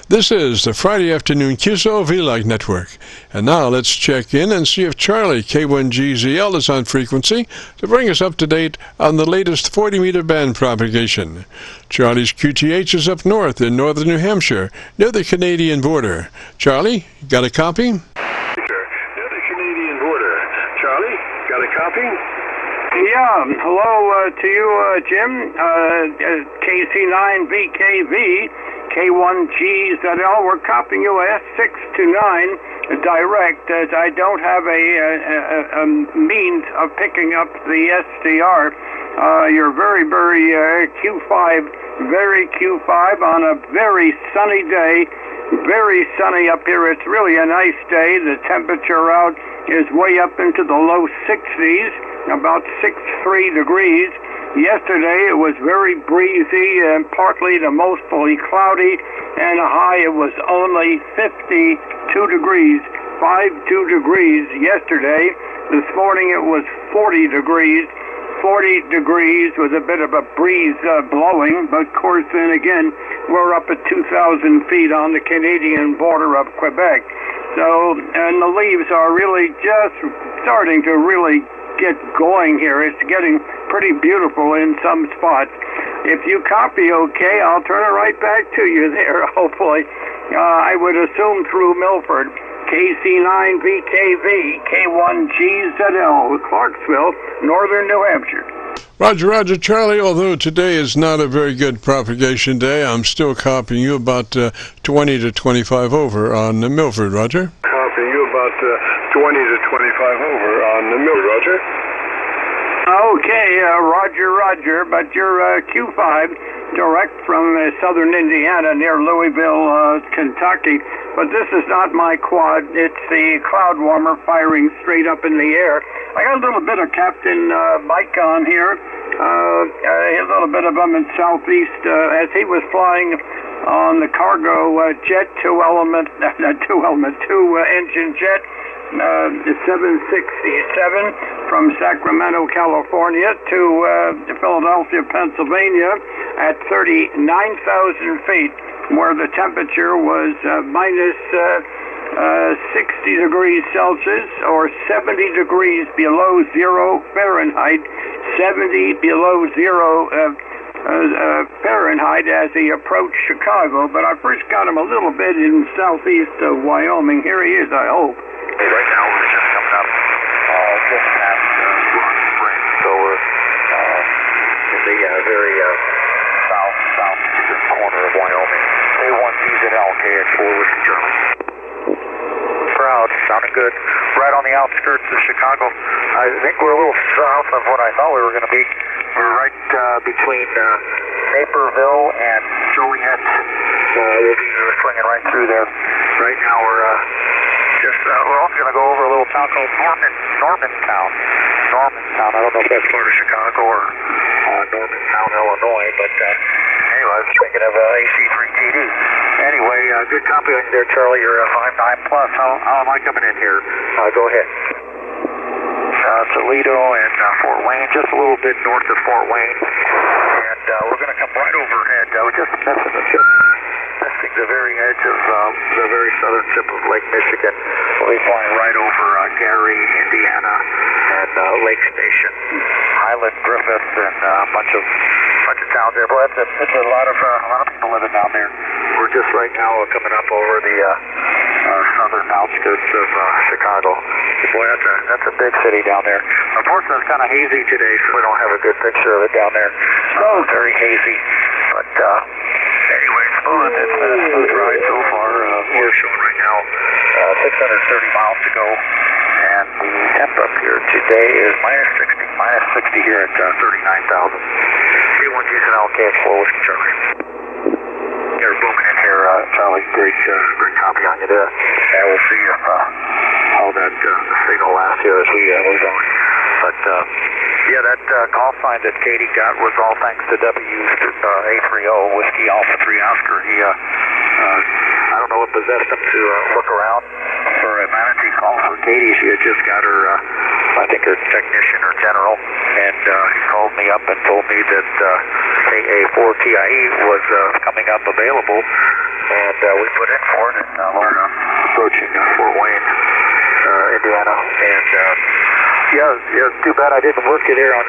This is the Friday afternoon Qso-Vlog network. And now let's check in and see if CHARLEY-K1GZL is on frequency to bring us up to date on the latest 40-meter band propagation. Charlie's QTH is up north in northern New Hampshire, near the Canadian border. Charlie, got a copy? Sure. Near the Canadian border. Charlie, got a copy? Yeah, hello to you, Jim. KC9VKV, K1GZL. We're copying you S6 to 9 direct, as I don't have a means of picking up the SDR. You're very Q5, very Q5 on a very sunny day. Very sunny up here. It's really a nice day. The temperature out is way up into the low 60s. About 63 degrees. Yesterday it was very breezy and partly to mostly cloudy, and a high it was only 52 degrees, 52 degrees yesterday. This morning it was 40 degrees with a bit of a breeze blowing, but of course then again we're up at 2,000 feet on the Canadian border of Quebec. So, and the leaves are really just starting to really get going here. It's getting pretty beautiful in some spots. If you copy okay, I'll turn it right back to you there, hopefully. I would assume through Milford. KC9VKV, K1GZL, Clarksville, northern New Hampshire. Roger, Charlie. Although today is not a very good propagation day, I'm still copying you about 20 to 25 over on Milford, Roger. Copying you about 20 to 25 over on the mill, Roger. Okay, Roger, but you're Q5 direct from southern Indiana near Louisville, Kentucky. But this is not my quad. It's the cloud warmer firing straight up in the air. I got a little bit of Captain Mike on here. A little bit of him in southeast as he was flying on the cargo jet, two engine jet. 767 from Sacramento, California to Philadelphia, Pennsylvania at 39,000 feet, where the temperature was minus 60 degrees Celsius or 70 degrees below zero Fahrenheit, 70 below zero Fahrenheit as he approached Chicago. But I first got him a little bit in southeast of Wyoming. Here he is, I hope. Right now we're just coming up just past Rock Springs, so we're in the very southeastern corner of Wyoming. K1GZL, KX4 Whiskey Charlie. Proud, sounding good. Right on the outskirts of Chicago. I think we're a little south of what I thought we were going to be. We're right between Naperville and Joliet. We'll be swinging right through there. Right now we're we're also going to go over a little town called Normantown. I don't know if that's part of Chicago or Normantown, Illinois, but anyway, I was thinking of AC3TD. Anyway, good copy on you there, Charlie. You're 5.9 plus. How am I coming in here? Go ahead. Toledo and Fort Wayne, just a little bit north of Fort Wayne. And we're going to come right overhead. We're just missing the very edge of the very southern tip of Lake Michigan. We'll be flying right over Gary, Indiana, and Lake Station, Highland, Griffith, and a bunch of towns there. Boy, it's a lot of people living down there. We're just right now coming up over the southern outskirts of Chicago. Boy, that's a big city down there. Unfortunately, it's kind of hazy today, so we don't have a good picture of it down there. Oh, very hazy. But anyway, it's fun. It's been a smooth ride so far. We're showing right now 630 miles to go, and the temp up here today is minus 60 here at 39,000. K1GZL, KX4 Whiskey Charlie. You're booming in here, Charlie. Great copy on you there. And we'll see how that signal lasts here as we move on. But yeah, that call sign that Katie got was all thanks to A30 Whiskey Alpha 3 Oscar. He I don't know what possessed him to look around for a manatee call for Katie. She had just got her, I think her technician or general, and he called me up and told me that KA4TIE was coming up available. and we put in for it, and we're approaching Fort Wayne, Indiana, and yeah, too bad I didn't work it here on,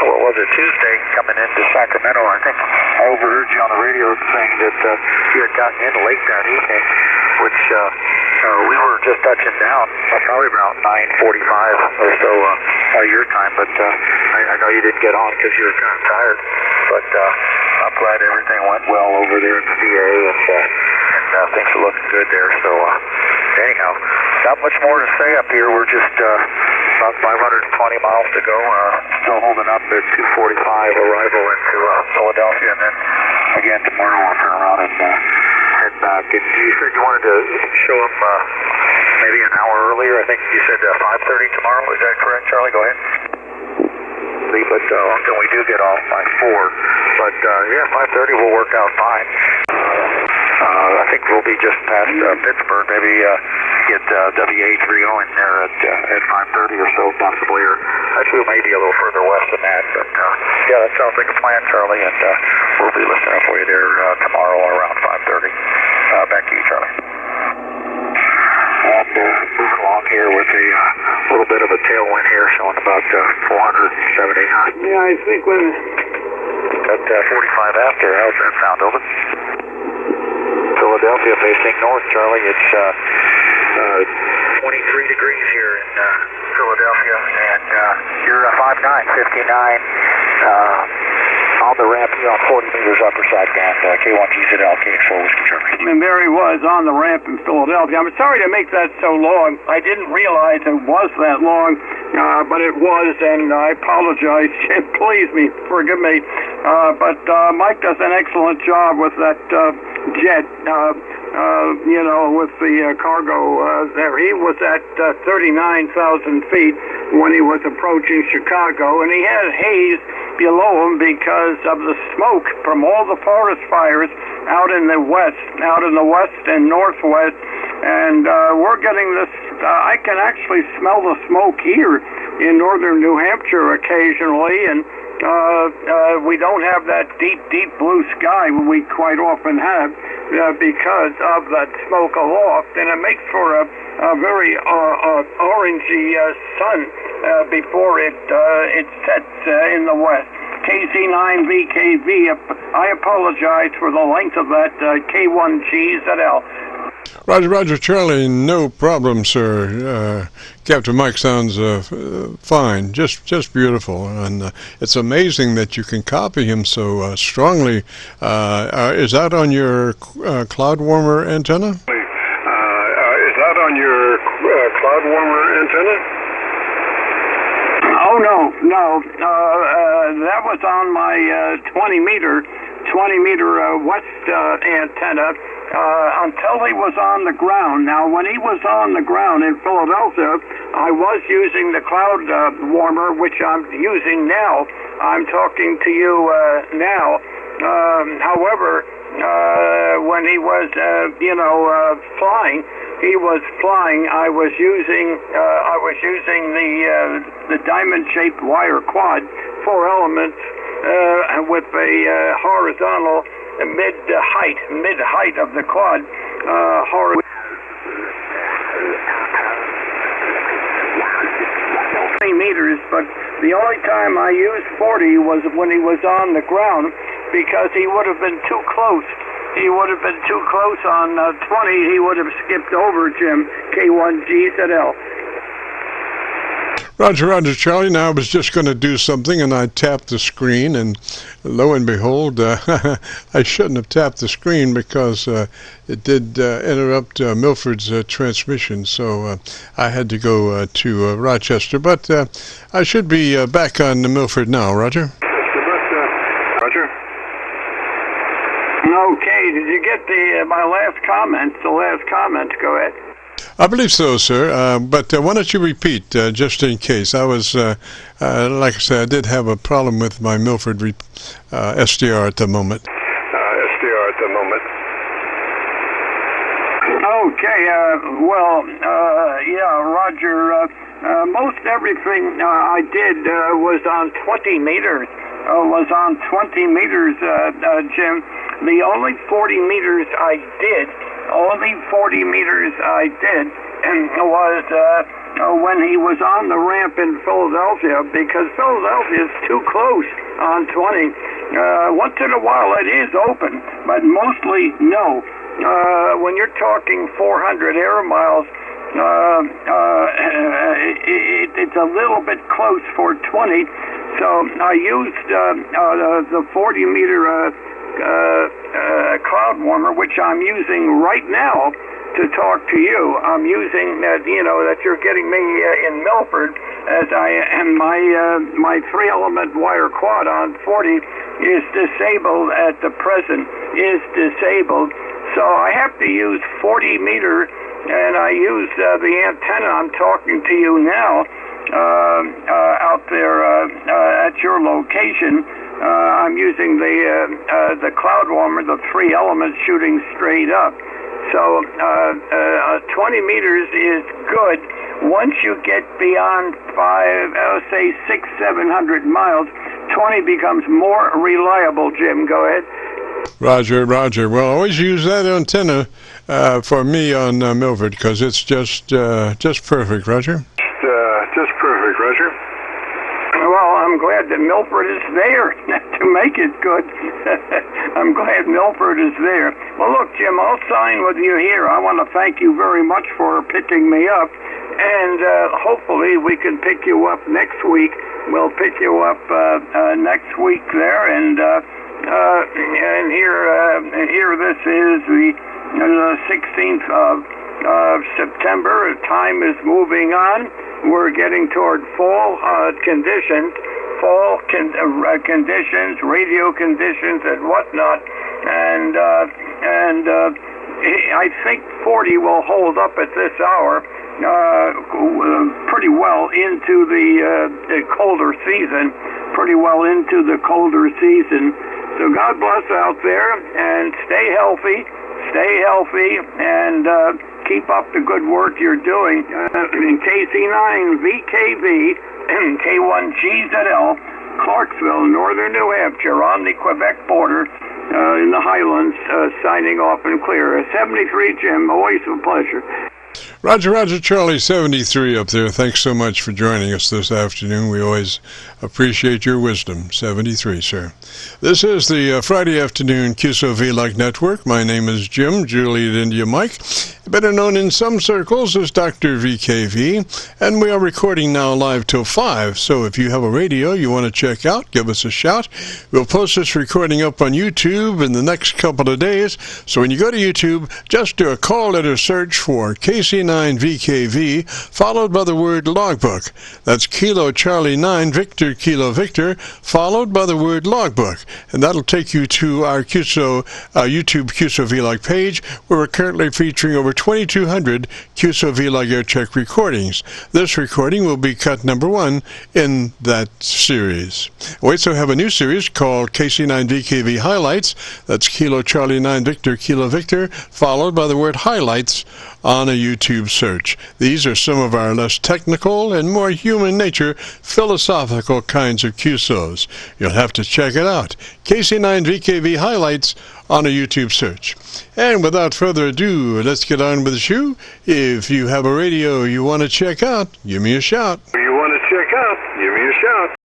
what was it, Tuesday, coming into Sacramento. I think I overheard you on the radio saying that you had gotten in late that evening, which we were just touching down, probably about 9:45 or so your time, but I know you didn't get on because you were kind of tired, but I'm glad everything went well over there at the VA, and things are looking good there, so anyhow, not much more to say up here. We're just about 520 miles to go, still holding up at 2:45 arrival into Philadelphia, and then again tomorrow we'll turn around and head back. And you said you wanted to show up maybe an hour earlier. I think you said 5:30 tomorrow. Is that correct, Charlie? Go ahead. But until we do get off by 4. But yeah, 5:30 will work out fine. I think we'll be just past Pittsburgh. Maybe get WA30 in there at 5:30 or so, possibly. Or actually, maybe a little further west than that. But yeah, that sounds like a plan, Charlie. And we'll be listening up for you there tomorrow around 5:30. Back to you, Charlie. And moving along here with a little bit of a tailwind here, showing about 470 knots. Yeah, I think when... Got 45 after. How's that sound, over? Philadelphia facing north, Charlie. It's 23 degrees here in Philadelphia, and you're 5'9", 59 on the ramp here on 40 meters upper side band, K1GZL, Qso-Whiskey Charlie. And there he was on the ramp in Philadelphia. I'm sorry to make that so long. I didn't realize it was that long, but it was, and I apologize. Please forgive me. But Mike does an excellent job with that jet, with the cargo there. He was at 39,000 feet when he was approaching Chicago, and he had haze below him because of the smoke from all the forest fires out in the west and northwest, and we're getting this. I can actually smell the smoke here in northern New Hampshire occasionally, and we don't have that deep blue sky we quite often have because of that smoke aloft, and it makes for a very orangey sun before it sets in the west. KC9VKV, I apologize for the length of that K1GZL. Roger, Charlie, no problem, sir. Captain Mike sounds fine, just beautiful, and it's amazing that you can copy him so strongly. Is that on your cloud warmer antenna? Is that on your cloud warmer antenna? Oh, no. That was on my 20 meter west antenna. Until he was on the ground. Now, when he was on the ground in Philadelphia, I was using the cloud warmer, which I'm using now. I'm talking to you now. However, when he was, flying, I was using the diamond-shaped wire quad, 4 elements, with a horizontal mid-height of the quad, meters, but the only time I used 40 was when he was on the ground, because he would have been too close. He would have been too close on 20. He would have skipped over Jim, K1GZL. Roger, Charlie. Now I was just going to do something, and I tapped the screen, and lo and behold, I shouldn't have tapped the screen because it did interrupt Milford's transmission, so I had to go to Rochester. But I should be back on Milford now, Roger. Roger. Okay, did you get my last comment? The last comment, go ahead. I believe so, sir. But why don't you repeat, just in case? I was, like I said, I did have a problem with my Milford SDR at the moment. SDR at the moment. Okay, Roger. Most everything I did was on 20 meters. Jim. The only 40 meters I did, was when he was on the ramp in Philadelphia, because Philadelphia is too close on 20. Once in a while it is open, but mostly no. When you're talking 400 air miles, it's a little bit close for 20. So I used the 40 meter cloud warmer, which I'm using right now to talk to you. I'm using that you're getting me in Milford, as I am. My 3-element wire quad on 40 is disabled at the present. So I have to use 40 meter, and I use the antenna I'm talking to you now out there at your location. I'm using the cloud warmer, the 3 elements shooting straight up. So 20 meters is good. Once you get beyond 600-700 miles, 20 becomes more reliable. Jim, go ahead. Roger. Well, always use that antenna for me on Milford, because it's just perfect, Roger. Just perfect, Roger. Well, I'm glad that Milford is there to make it good. I'm glad Milford is there. Well, look, Jim, I'll sign with you here. I want to thank you very much for picking me up, and hopefully we can pick you up next week. We'll pick you up next week there, and here this is the 16th of September. Time is moving on. We're getting toward fall conditions, conditions, radio conditions, and whatnot. And I think 40 will hold up at this hour pretty well into the colder season. So God bless out there, and stay healthy, and keep up the good work you're doing. KC9VKV and K1GZL, Clarksville, Northern New Hampshire, on the Quebec border, in the Highlands, signing off and clear. 73, Jim, always a pleasure. Roger, Charlie 73 up there. Thanks so much for joining us this afternoon. We always appreciate your wisdom. 73, sir. This is the Friday afternoon Qso-Vlog network. My name is Jim, Juliet India Mike, better known in some circles as Dr. VKV, and we are recording now live till 5. So if you have a radio you want to check out, give us a shout. We'll post this recording up on YouTube in the next couple of days. So when you go to YouTube, just do a call letter search for KC9VKV, followed by the word logbook. That's Kilo Charlie 9 Victor Kilo Victor, followed by the word logbook. And that'll take you to our YouTube Qso-Vlog page, where we're currently featuring over 2,200 Qso-Vlog aircheck recordings. This recording will be cut number 1 in that series. We also have a new series called KC9VKV Highlights. That's Kilo Charlie 9 Victor Kilo Victor, followed by the word highlights on a YouTube search. These are some of our less technical and more human nature, philosophical kinds of QSOs. You'll have to check it out. KC9VKV Highlights on a YouTube search. And without further ado, let's get on with the show. If you have a radio you want to check out, give me a shout.